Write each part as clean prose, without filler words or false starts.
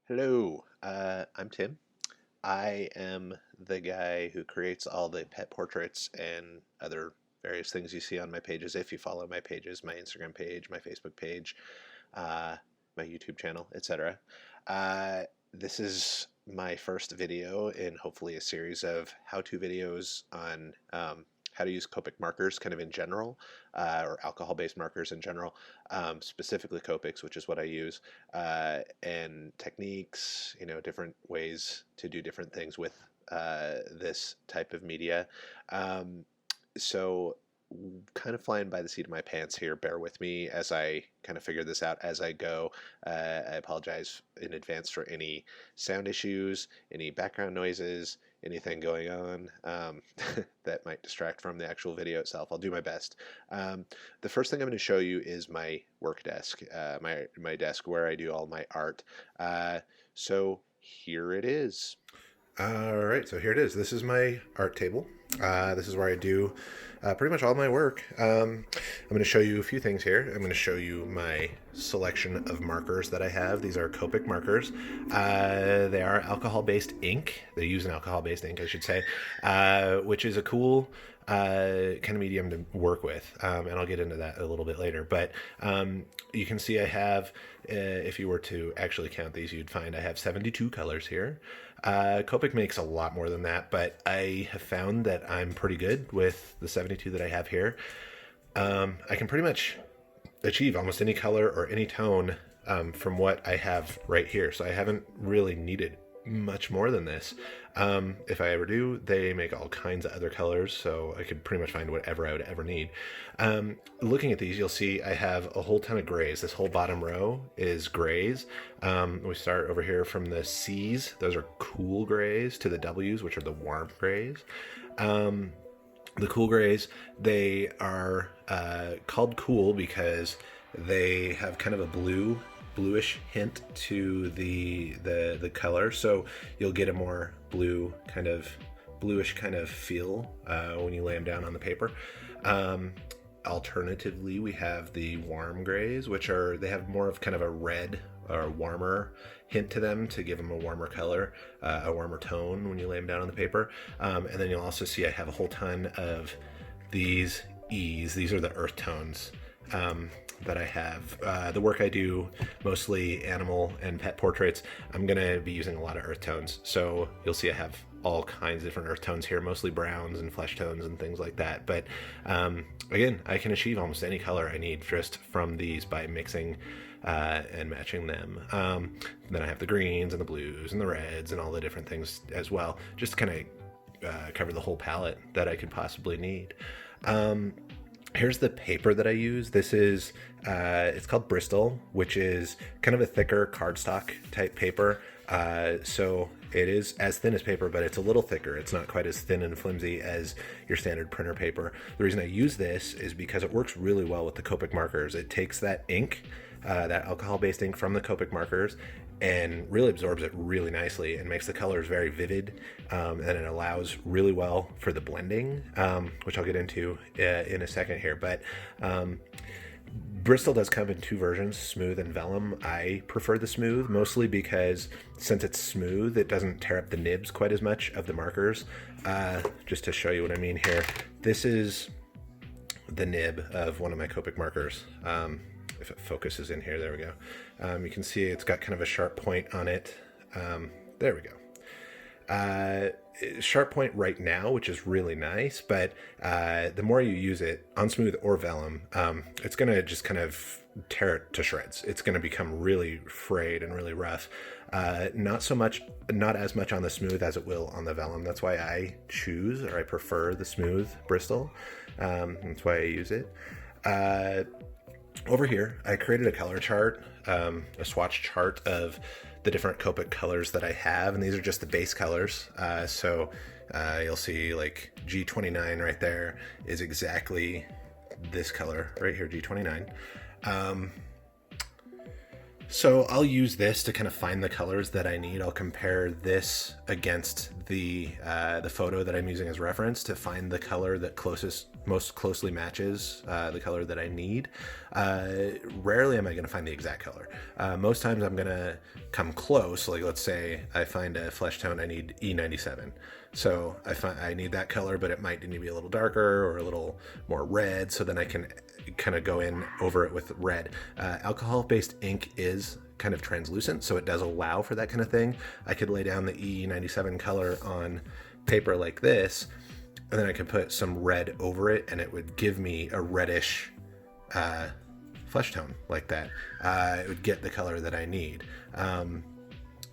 Hello, I'm Tim. I am the guy who creates all the pet portraits and other various things you see on my pages. If you follow my pages, my Instagram page, my Facebook page, uh, my YouTube channel, etc. This is my first video in hopefully a series of how-to videos on how to use Copic markers kind of in general, or alcohol-based markers in general, specifically Copics, which is what I use, and techniques, different ways to do different things with this type of media. Um, so kind of flying by the seat of my pants here. Bear with me as I kind of figure this out as I go. I apologize in advance for any sound issues, any background noises, anything going on that might distract from the actual video itself. I'll do my best. The first thing I'm going to show you is my work desk, my desk where I do all my art. So here it is. All right, so here it is. This is my art table. This is where I do pretty much all my work. I'm going to show you a few things here. I'm going to show you my selection of markers that I have. These are Copic markers. They are alcohol-based ink. They use an alcohol-based ink, I should say, which is a cool kind of medium to work with, and I'll get into that a little bit later. But you can see I have, if you were to actually count these, you'd find I have 72 colors here. Copic makes a lot more than that, but I have found that I'm pretty good with the 72 that I have here. I can pretty much achieve almost any color or any tone from what I have right here, so I haven't really needed much more than this. If I ever do, they make all kinds of other colors, so I could pretty much find whatever I would ever need. Looking at these, you'll see I have a whole ton of grays. This whole bottom row is grays. We start over here from the C's, those are cool grays, to the W's, which are the warm grays. The cool grays, they are called cool because they have kind of a bluish hint to the color, so you'll get a more bluish kind of feel when you lay them down on the paper. Alternatively, we have the warm grays, which they have more of kind of a red or warmer hint to them to give them a warmer color, a warmer tone when you lay them down on the paper. And then you'll also see I have a whole ton of these E's. These are the earth tones that I have. The work I do, mostly animal and pet portraits, I'm going to be using a lot of earth tones. So you'll see I have all kinds of different earth tones here, mostly browns and flesh tones and things like that. But again, I can achieve almost any color I need just from these by mixing and matching them. Then I have the greens and the blues and the reds and all the different things as well, just to kind of cover the whole palette that I could possibly need. Here's the paper that I use. This is, it's called Bristol, which is kind of a thicker cardstock type paper. So it is as thin as paper, but it's a little thicker. It's not quite as thin and flimsy as your standard printer paper. The reason I use this is because it works really well with the Copic markers. It takes that ink, that alcohol-based ink from the Copic markers, and really absorbs it really nicely and makes the colors very vivid, and it allows really well for the blending, which I'll get into in a second here. But Bristol does come in two versions, smooth and vellum. I prefer the smooth, mostly because since it's smooth, it doesn't tear up the nibs quite as much of the markers. Just to show you what I mean here, this is the nib of one of my Copic markers. If it focuses in here, there we go. You can see it's got kind of a sharp point on it. There we go. Sharp point right now, which is really nice, but the more you use it on smooth or vellum, it's going to just kind of tear it to shreds. It's going to become really frayed and really rough. Not as much on the smooth as it will on the vellum. That's why I prefer the smooth Bristol. That's why I use it. Over here, I created a color chart, a swatch chart of the different Copic colors that I have, and these are just the base colors. So you'll see like G29 right there is exactly this color right here, G29. So I'll use this to kind of find the colors that I need. I'll compare this against the photo that I'm using as reference to find the color that closest most closely matches the color that I need. Rarely am I going to find the exact color. Most times I'm going to come close. Like, let's say I find a flesh tone, I need E97. So I need that color, but it might need to be a little darker or a little more red, so then I can kind of go in over it with red. Alcohol-based ink is kind of translucent, so it does allow for that kind of thing. I could lay down the E97 color on paper like this, and then I could put some red over it, and it would give me a reddish flesh tone like that. It would get the color that I need.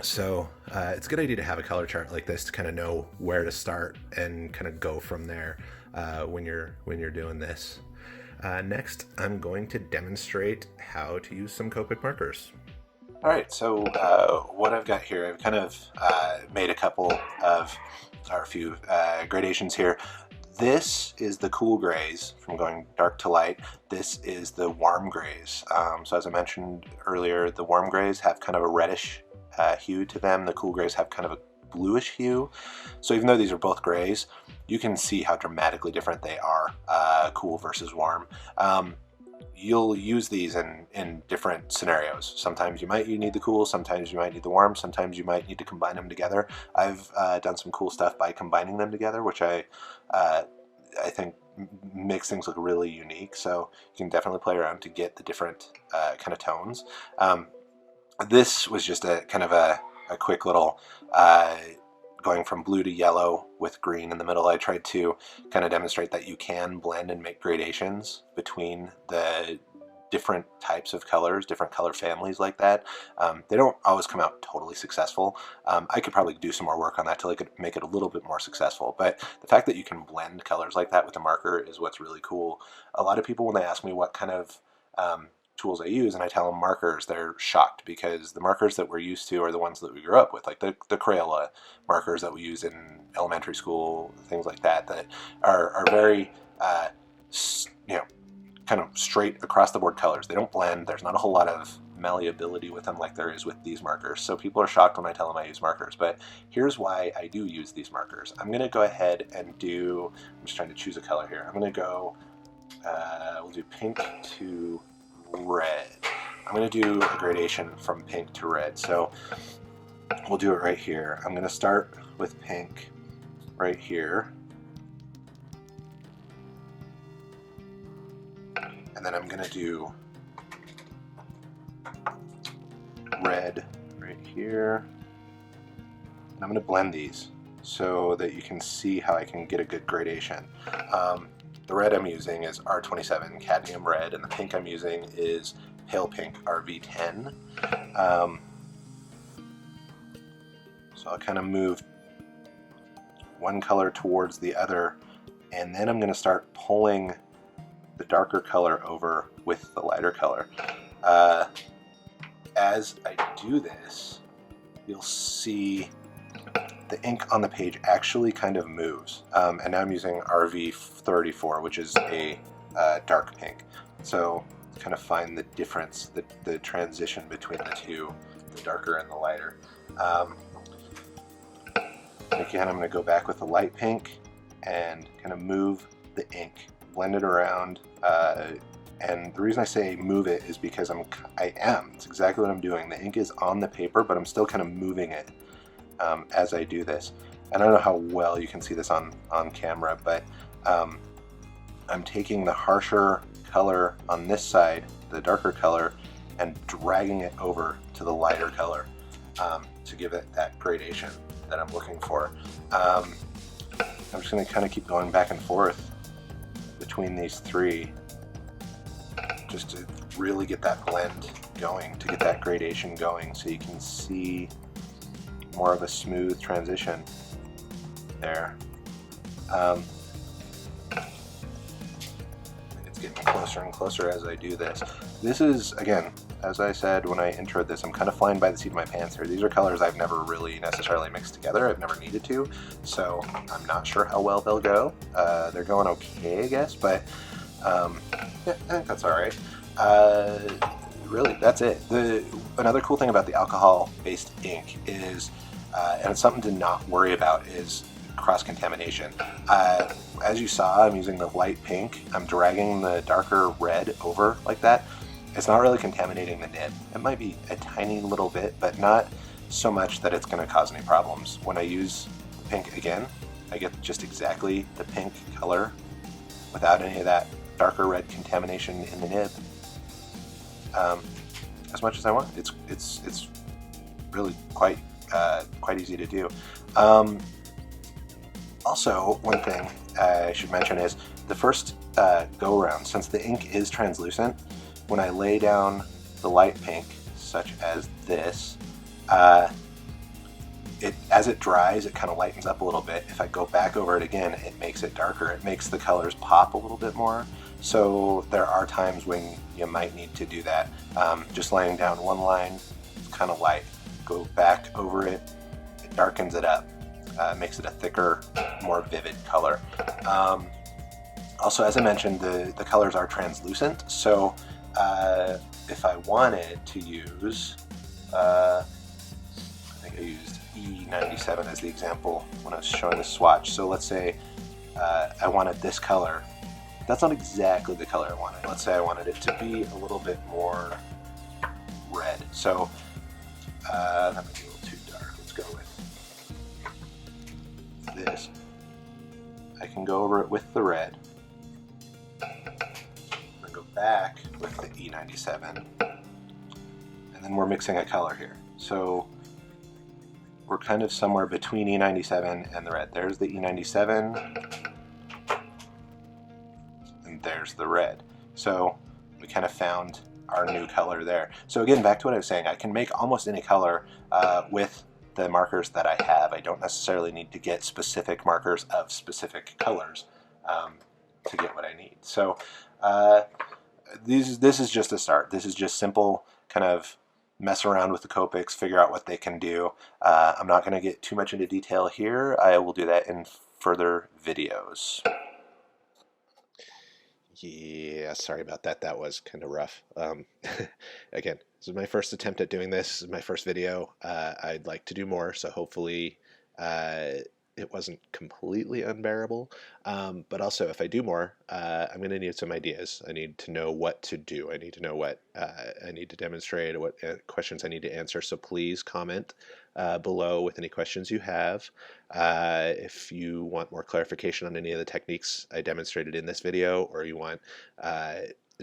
So it's a good idea to have a color chart like this to kind of know where to start and kind of go from there when you're doing this. Next, I'm going to demonstrate how to use some Copic markers. All right, so what I've got here, I've kind of made a few gradations here. This is the cool grays from going dark to light. This is the warm grays. So as I mentioned earlier, the warm grays have kind of a reddish hue to them. The cool grays have kind of a bluish hue. So even though these are both grays, you can see how dramatically different they are, cool versus warm. You'll use these in different scenarios. Sometimes you need the cool, sometimes you might need the warm, sometimes you might need to combine them together. I've done some cool stuff by combining them together, which I think makes things look really unique. So you can definitely play around to get the different kind of tones. This was just a kind of a quick little going from blue to yellow with green in the middle. I tried to kind of demonstrate that you can blend and make gradations between the different types of colors, different color families like that. They don't always come out totally successful. I could probably do some more work on that till I could make it a little bit more successful. But the fact that you can blend colors like that with a marker is what's really cool. A lot of people, when they ask me what kind of tools I use and I tell them markers, they're shocked because the markers that we're used to are the ones that we grew up with, like the Crayola markers that we use in elementary school, things like that, that are very, kind of straight across the board colors. They don't blend. There's not a whole lot of malleability with them like there is with these markers. So people are shocked when I tell them I use markers, but here's why I do use these markers. I'm going to go ahead and I'm just trying to choose a color here. I'm going to go, we'll do pink to red. I'm going to do a gradation from pink to red. So we'll do it right here. I'm going to start with pink right here. And then I'm going to do red right here. And I'm going to blend these so that you can see how I can get a good gradation. The red I'm using is R27 Cadmium Red, and the pink I'm using is Pale Pink RV10. So I'll kind of move one color towards the other, and then I'm going to start pulling the darker color over with the lighter color. As I do this, you'll see the ink on the page actually kind of moves. And now I'm using RV34, which is a dark pink. So kind of find the difference, the transition between the two, the darker and the lighter. Again, I'm going to go back with the light pink and kind of move the ink, blend it around. And the reason I say move it is because it's exactly what I'm doing. The ink is on the paper, but I'm still kind of moving it as I do this. And I don't know how well you can see this on camera, but I'm taking the harsher color on this side, the darker color, and dragging it over to the lighter color to give it that gradation that I'm looking for. I'm just going to kind of keep going back and forth between these three just to really get that blend going, to get that gradation going, so you can see more of a smooth transition there. It's getting closer and closer as I do this. This is, again, as I said when I introed this, I'm kind of flying by the seat of my pants here. These are colors I've never really necessarily mixed together. I've never needed to, so I'm not sure how well they'll go. They're going okay, I guess, but yeah, I think that's all right. Really, that's it. Another cool thing about the alcohol-based ink is, and it's something to not worry about, is cross-contamination. As you saw, I'm using the light pink. I'm dragging the darker red over like that. It's not really contaminating the nib. It might be a tiny little bit, but not so much that it's going to cause any problems. When I use the pink again, I get just exactly the pink color without any of that darker red contamination in the nib. As much as I want. It's really quite easy to do. Also, one thing I should mention is the first go around, since the ink is translucent, when I lay down the light pink, such as this, as it dries, it kind of lightens up a little bit. If I go back over it again, it makes it darker. It makes the colors pop a little bit more. So there are times when you might need to do that. Just laying down one line, it's kind of light. Go back over it, it darkens it up, makes it a thicker, more vivid color. Also, as I mentioned, the colors are translucent, so if I wanted to use, I think I used E97 as the example when I was showing the swatch. So let's say I wanted this color. That's not exactly the color I wanted. Let's say I wanted it to be a little bit more red. So that might be a little too dark. Let's go with this. I can go over it with the red. And go back with the E97. And then we're mixing a color here. So we're kind of somewhere between E97 and the red. There's the E97. There's the red. So we kind of found our new color there. So again, back to what I was saying, I can make almost any color with the markers that I have. I don't necessarily need to get specific markers of specific colors to get what I need. So this is just a start. This is just simple kind of mess around with the Copics, figure out what they can do. I'm not going to get too much into detail here. I will do that in further videos. Yeah, sorry about that. That was kind of rough. Again, this is my first attempt at doing this. This is my first video. I'd like to do more, so hopefully it wasn't completely unbearable. But also, if I do more, I'm going to need some ideas. I need to know what to do. I need to know what I need to demonstrate, what questions I need to answer. So please comment below with any questions you have. If you want more clarification on any of the techniques I demonstrated in this video, or you want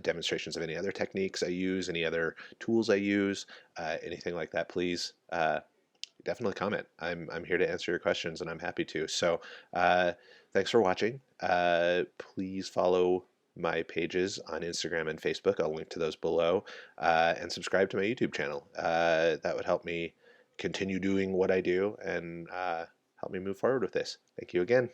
demonstrations of any other techniques I use, any other tools I use, anything like that, please definitely comment. I'm here to answer your questions, and I'm happy to. So thanks for watching. Please follow my pages on Instagram and Facebook. I'll link to those below, and subscribe to my YouTube channel. That would help me continue doing what I do and help me move forward with this. Thank you again.